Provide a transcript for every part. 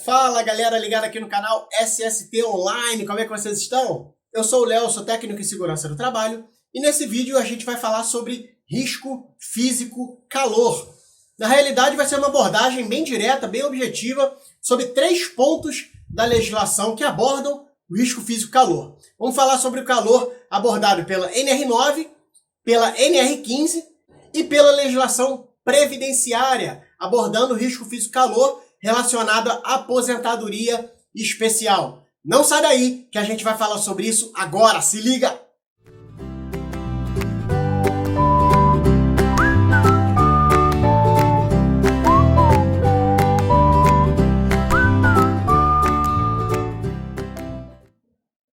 Fala galera ligada aqui no canal SST Online, como é que vocês estão? Eu sou o Léo, sou técnico em segurança do trabalho e nesse vídeo a gente vai falar sobre risco físico calor. Na realidade vai ser uma abordagem bem direta, bem objetiva, sobre 3 pontos da legislação que abordam o risco físico calor. Vamos falar sobre o calor abordado pela NR9, pela NR15 e pela legislação previdenciária, abordando o risco físico calor relacionado à aposentadoria especial. Não sai daí que a gente vai falar sobre isso agora, se liga!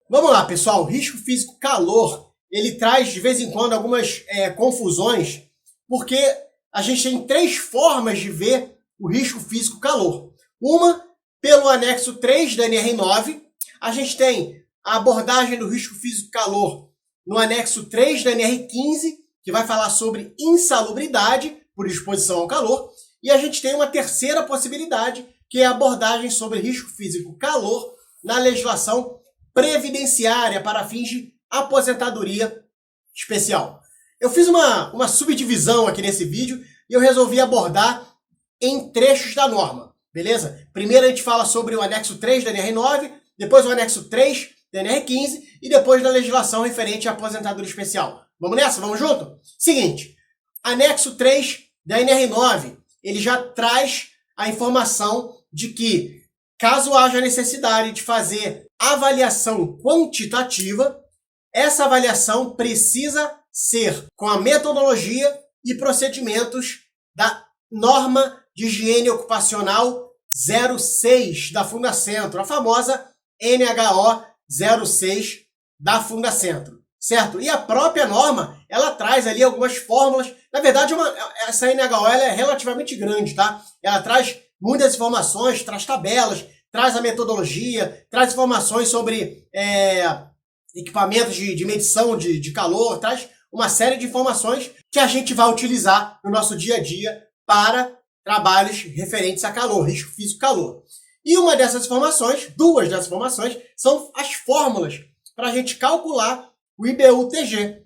Vamos lá, pessoal, o risco físico calor, ele traz de vez em quando algumas confusões, porque a gente tem 3 formas de ver o risco físico calor. Uma, pelo anexo 3 da NR9, a gente tem a abordagem do risco físico calor no anexo 3 da NR15, que vai falar sobre insalubridade por exposição ao calor, e a gente tem uma terceira possibilidade, que é a abordagem sobre risco físico calor na legislação previdenciária para fins de aposentadoria especial. Eu fiz uma subdivisão aqui nesse vídeo e eu resolvi abordar em trechos da norma, beleza? Primeiro a gente fala sobre o anexo 3 da NR9, depois o anexo 3 da NR15 e depois da legislação referente à aposentadoria especial. Vamos nessa? Vamos junto? Seguinte, anexo 3 da NR9, ele já traz a informação de que, caso haja necessidade de fazer avaliação quantitativa, essa avaliação precisa ser com a metodologia e procedimentos da norma de higiene ocupacional 06 da Fundacentro, a famosa NHO 06 da Fundacentro, certo? E a própria norma, ela traz ali algumas fórmulas. Na verdade, essa NHO ela é relativamente grande, tá? Ela traz muitas informações, traz tabelas, traz a metodologia, traz informações sobre equipamentos de medição de calor, traz uma série de informações que a gente vai utilizar no nosso dia a dia para trabalhos referentes a calor, risco físico calor. E uma dessas informações, 2 dessas informações, são as fórmulas para a gente calcular o IBU-TG.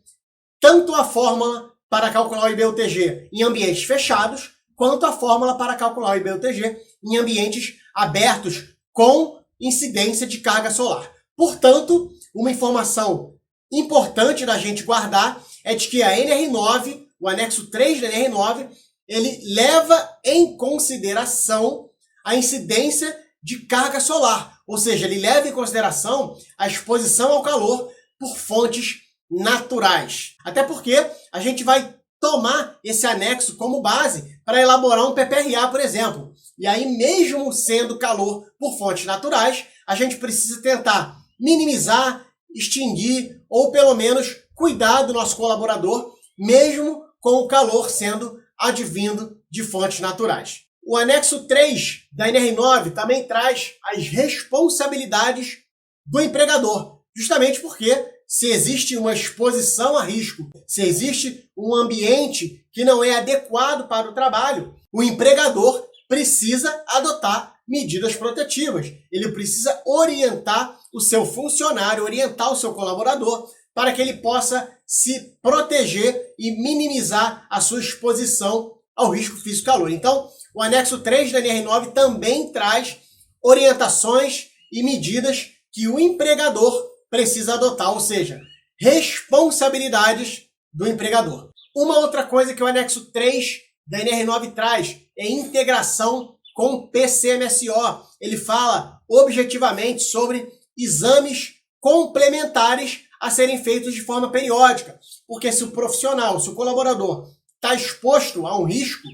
Tanto a fórmula para calcular o IBU-TG em ambientes fechados, quanto a fórmula para calcular o IBU-TG em ambientes abertos com incidência de carga solar. Portanto, uma informação importante da gente guardar é de que a NR9, o anexo 3 da NR9, ele leva em consideração a incidência de carga solar, ou seja, ele leva em consideração a exposição ao calor por fontes naturais. Até porque a gente vai tomar esse anexo como base para elaborar um PPRA, por exemplo. E aí, mesmo sendo calor por fontes naturais, a gente precisa tentar minimizar, extinguir ou pelo menos cuidar do nosso colaborador, mesmo com o calor sendo advindo de fontes naturais. O anexo 3 da NR9 também traz as responsabilidades do empregador, justamente porque se existe uma exposição a risco, se existe um ambiente que não é adequado para o trabalho, o empregador precisa adotar medidas protetivas. Ele precisa orientar o seu funcionário, orientar o seu colaborador para que ele possa se proteger e minimizar a sua exposição ao risco físico calor. Então, o anexo 3 da NR9 também traz orientações e medidas que o empregador precisa adotar, ou seja, responsabilidades do empregador. Uma outra coisa que o anexo 3 da NR9 traz é integração com o PCMSO. Ele fala objetivamente sobre exames complementares a serem feitos de forma periódica, porque se o profissional, se o colaborador está exposto a um risco,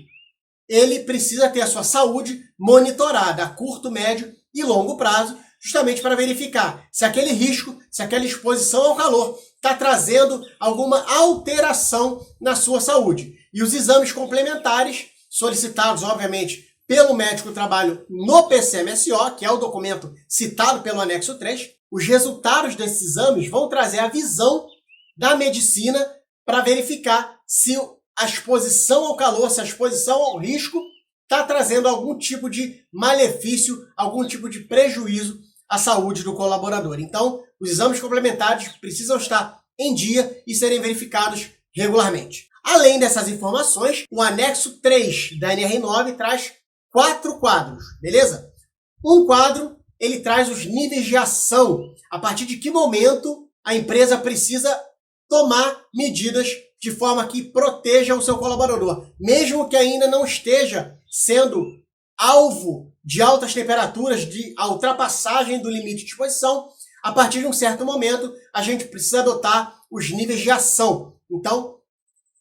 ele precisa ter a sua saúde monitorada a curto, médio e longo prazo, justamente para verificar se aquele risco, se aquela exposição ao calor está trazendo alguma alteração na sua saúde. E os exames complementares, solicitados, obviamente, pelo médico do trabalho no PCMSO, que é o documento citado pelo anexo 3, os resultados desses exames vão trazer a visão da medicina para verificar se a exposição ao calor, se a exposição ao risco está trazendo algum tipo de malefício, algum tipo de prejuízo à saúde do colaborador. Então, os exames complementares precisam estar em dia e serem verificados regularmente. Além dessas informações, o anexo 3 da NR9 traz 4 quadros, beleza? Um quadro, ele traz os níveis de ação, a partir de que momento a empresa precisa tomar medidas de forma que proteja o seu colaborador, mesmo que ainda não esteja sendo alvo de altas temperaturas, de ultrapassagem do limite de exposição. A partir de um certo momento, a gente precisa adotar os níveis de ação. Então,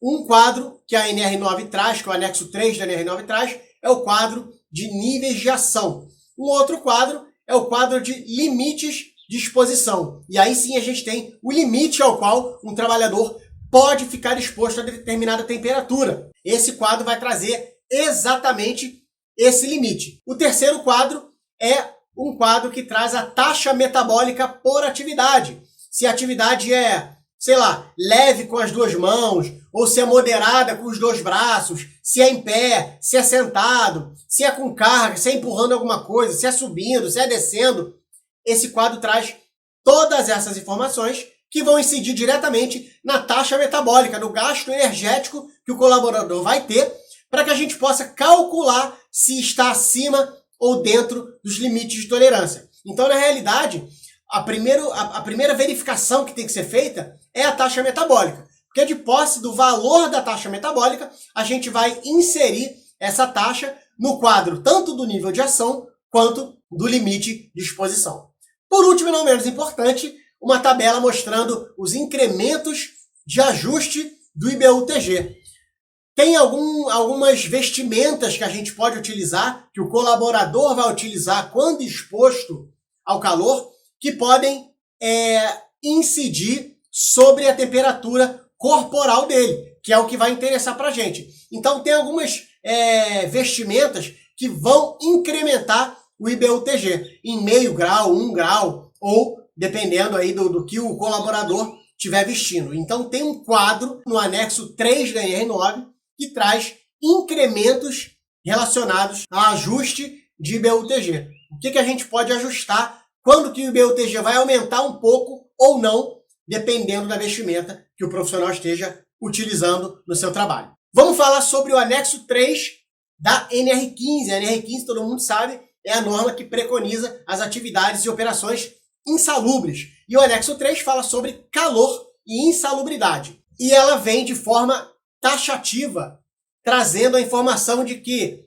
um quadro que a NR9 traz, que o anexo 3 da NR9 traz, é o quadro de níveis de ação. Um outro quadro é o quadro de limites de exposição. E aí sim a gente tem o limite ao qual um trabalhador pode ficar exposto a determinada temperatura. Esse quadro vai trazer exatamente esse limite. O terceiro quadro é um quadro que traz a taxa metabólica por atividade. Se a atividade é, sei lá, leve com as duas mãos, ou se é moderada com os dois braços, se é em pé, se é sentado, se é com carga, se é empurrando alguma coisa, se é subindo, se é descendo. Esse quadro traz todas essas informações que vão incidir diretamente na taxa metabólica, no gasto energético que o colaborador vai ter, para que a gente possa calcular se está acima ou dentro dos limites de tolerância. Então, na realidade, a primeira verificação que tem que ser feita é a taxa metabólica. Porque de posse do valor da taxa metabólica, a gente vai inserir essa taxa no quadro tanto do nível de ação quanto do limite de exposição. Por último, e não menos importante, uma tabela mostrando os incrementos de ajuste do IBU-TG. Tem algumas vestimentas que a gente pode utilizar, que o colaborador vai utilizar quando exposto ao calor, que podem incidir sobre a temperatura corporal dele, que é o que vai interessar para a gente. Então, tem algumas vestimentas que vão incrementar o IBU-TG em meio grau, 1 grau, ou dependendo aí do que o colaborador estiver vestindo. Então, tem um quadro no anexo 3 da NR9 que traz incrementos relacionados a ajuste de IBU-TG. O que a gente pode ajustar, quando que o IBU-TG vai aumentar um pouco ou não, dependendo da vestimenta que o profissional esteja utilizando no seu trabalho. Vamos falar sobre o anexo 3 da NR15. A NR15, todo mundo sabe, é a norma que preconiza as atividades e operações insalubres. E o anexo 3 fala sobre calor e insalubridade. E ela vem de forma taxativa, trazendo a informação de que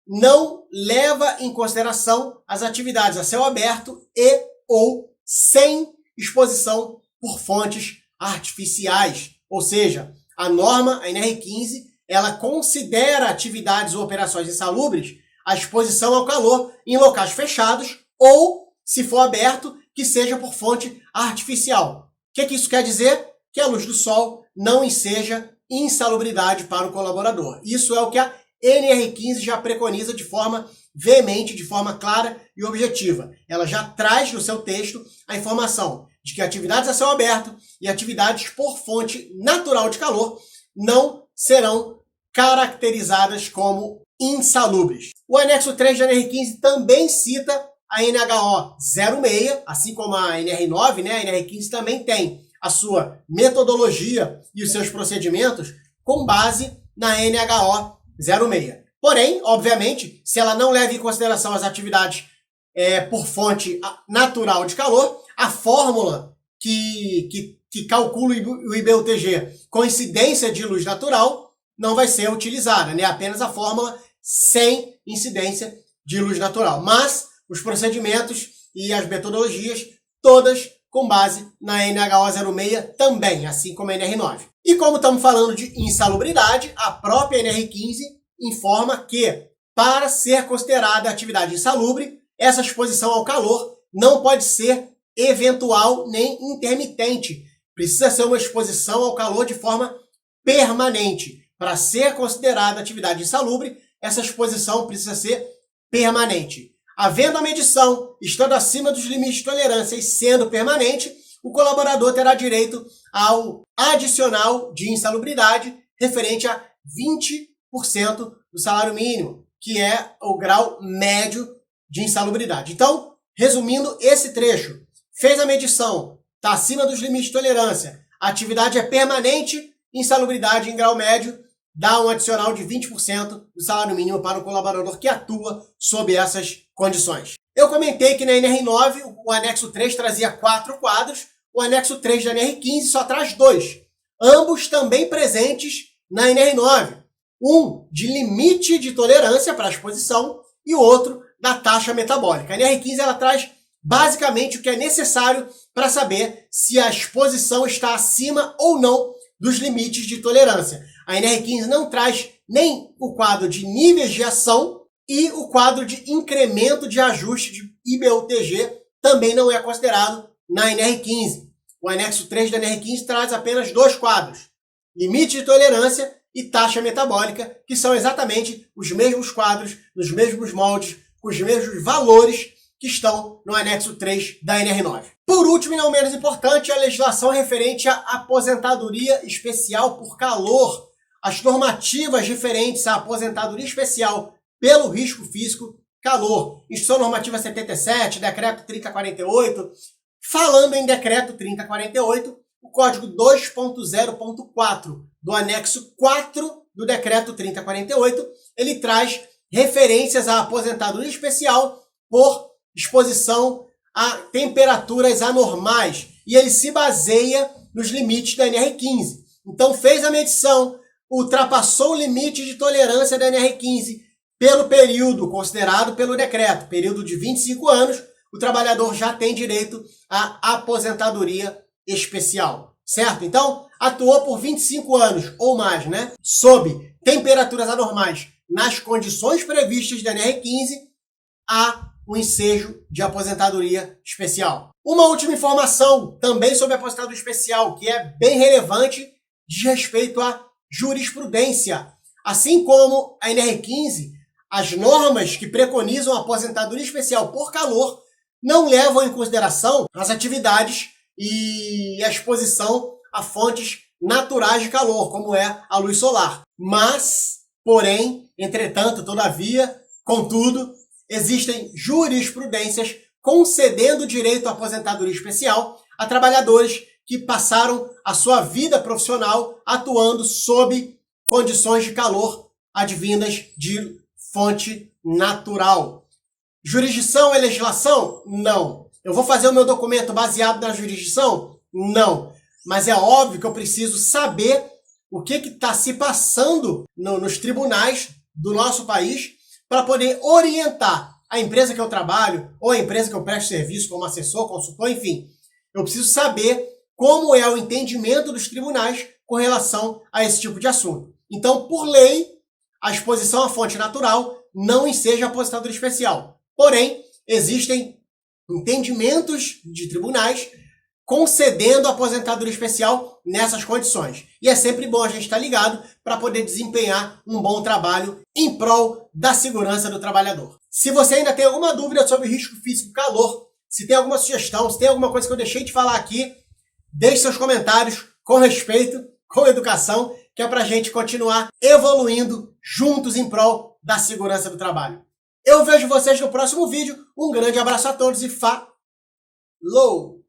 não leva em consideração as atividades a céu aberto e ou sem exposição por fontes artificiais. Ou seja, a norma, a NR15, ela considera atividades ou operações insalubres a exposição ao calor em locais fechados ou, se for aberto, que seja por fonte artificial. O que isso quer dizer? Que a luz do sol não enseja insalubridade para o colaborador. Isso é o que a NR15 já preconiza de forma veemente, de forma clara e objetiva. Ela já traz no seu texto a informação de que atividades a céu aberto e atividades por fonte natural de calor não serão caracterizadas como insalubres. O anexo 3 da NR15 também cita a NHO 06, assim como a NR9, né? A NR15 também tem a sua metodologia e os seus procedimentos com base na NHO 06. Porém, obviamente, se ela não leva em consideração as atividades por fonte natural de calor, a fórmula que calcula o IBU-TG com incidência de luz natural não vai ser utilizada, né? Apenas a fórmula sem incidência de luz natural. Mas os procedimentos e as metodologias, todas com base na NHO 06 também, assim como a NR9. E como estamos falando de insalubridade, a própria NR15 informa que, para ser considerada atividade insalubre, essa exposição ao calor não pode ser eventual nem intermitente. Precisa ser uma exposição ao calor de forma permanente. Para ser considerada atividade insalubre, essa exposição precisa ser permanente. Havendo a medição, estando acima dos limites de tolerância e sendo permanente, o colaborador terá direito ao adicional de insalubridade referente a 20% do salário mínimo, que é o grau médio de insalubridade. Então, resumindo esse trecho, fez a medição, está acima dos limites de tolerância, a atividade é permanente, insalubridade em grau médio, dá um adicional de 20% do salário mínimo para o colaborador que atua sob essas condições. Eu comentei que na NR9 o anexo 3 trazia 4 quadros, o anexo 3 da NR15 só traz 2, ambos também presentes na NR9. Um de limite de tolerância para a exposição e o outro da taxa metabólica. A NR15 ela traz basicamente o que é necessário para saber se a exposição está acima ou não dos limites de tolerância. A NR15 não traz nem o quadro de níveis de ação e o quadro de incremento de ajuste de IBUTG também não é considerado na NR15. O anexo 3 da NR15 traz apenas 2 quadros, limite de tolerância e taxa metabólica, que são exatamente os mesmos quadros, nos mesmos moldes, com os mesmos valores que estão no anexo 3 da NR9. Por último, e não menos importante, a legislação referente à aposentadoria especial por calor. As normativas referentes à aposentadoria especial pelo risco físico calor. Instrução Normativa 77, Decreto 3048. Falando em Decreto 3048, o Código 2.0.4 do anexo 4 do Decreto 3048, ele traz referências à aposentadoria especial por exposição a temperaturas anormais, e ele se baseia nos limites da NR15. Então fez a medição, ultrapassou o limite de tolerância da NR15 pelo período considerado pelo decreto, período de 25 anos, o trabalhador já tem direito à aposentadoria especial, certo? Então, atuou por 25 anos ou mais, né? Sob temperaturas anormais nas condições previstas da NR15, há o ensejo de aposentadoria especial. Uma última informação também sobre a aposentadoria especial, que é bem relevante, diz respeito à jurisprudência. Assim como a NR15, as normas que preconizam a aposentadoria especial por calor não levam em consideração as atividades e a exposição a fontes naturais de calor, como é a luz solar. Mas, porém, entretanto, todavia, contudo, existem jurisprudências concedendo direito à aposentadoria especial a trabalhadores que passaram a sua vida profissional atuando sob condições de calor advindas de fonte natural. Jurisdição é legislação? Não. Eu vou fazer o meu documento baseado na jurisdição? Não. Mas é óbvio que eu preciso saber o que está se passando nos tribunais do nosso país para poder orientar a empresa que eu trabalho ou a empresa que eu presto serviço como assessor, consultor, enfim. Eu preciso saber como é o entendimento dos tribunais com relação a esse tipo de assunto. Então, por lei, a exposição à fonte natural não enseja aposentadoria especial. Porém, existem entendimentos de tribunais concedendo aposentadoria especial nessas condições. E é sempre bom a gente estar ligado para poder desempenhar um bom trabalho em prol da segurança do trabalhador. Se você ainda tem alguma dúvida sobre risco físico calor, se tem alguma sugestão, se tem alguma coisa que eu deixei de falar aqui, deixe seus comentários com respeito, com educação, que é para a gente continuar evoluindo juntos em prol da segurança do trabalho. Eu vejo vocês no próximo vídeo. Um grande abraço a todos e falou!